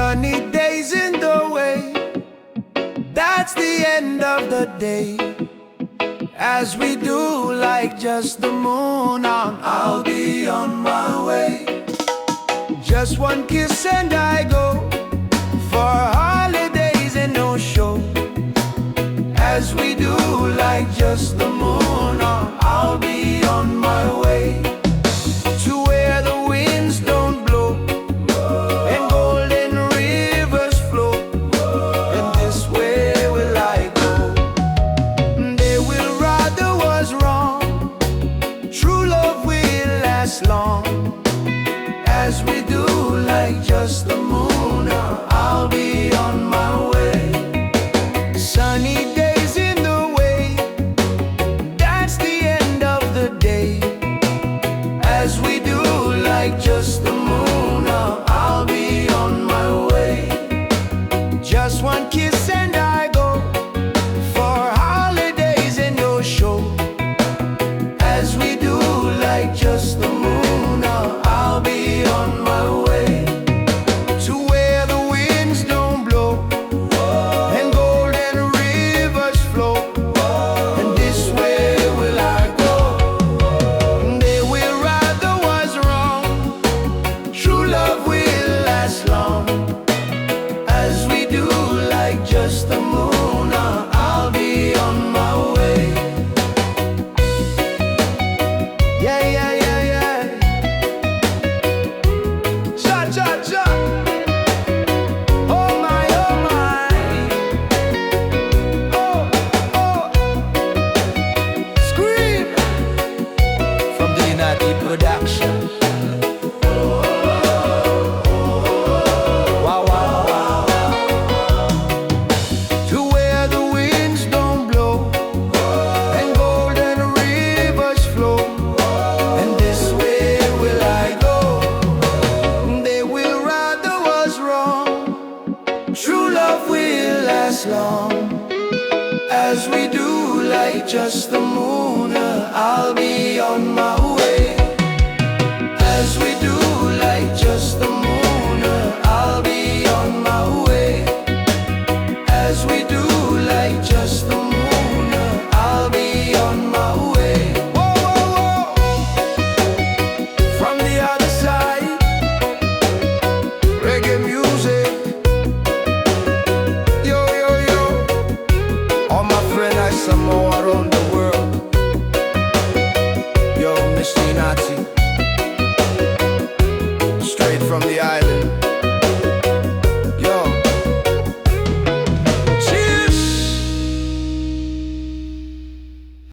sunny days in the way. That's the end of the day. As we do like just the moon on, I'll be on my way. Just one kiss and I go for holidays and no show. As we do like just the moon on, I'll be on my way. To where the winds don't blow and golden rivers flow. And this way will I go. They will rather was wrong. True love will last long. As we do like just the moon, I'll be on my way. Sunny days in the way. That's the end of the day. As we do like just the moon, I'll be on my way. Just one kiss and I go for holidays and no show. As we do like just the moon, I'll be on my way. To where the winds don't blow and golden rivers flow. And this way will I go. They will rather was wrong. True love will last long. As we do like just the moon, I'll be on my way. Yeah, yeah, yeah, yeah. Cha, cha, cha. Oh my, oh my. Oh, oh. Scream from the Inati Production. Wow, wow, wow. To where the winds don't blow and golden rivers flow. And this way will I go. They will rather was wrong. True love will last long. As we do like just the moon, I'll be on my way. As we do like just the moon, I'll be on my way. As we do like just the moon, I'll be on my way. Whoa, whoa, whoa. From the other side, reggae music. Yo, yo, yo. All my friends, I some more around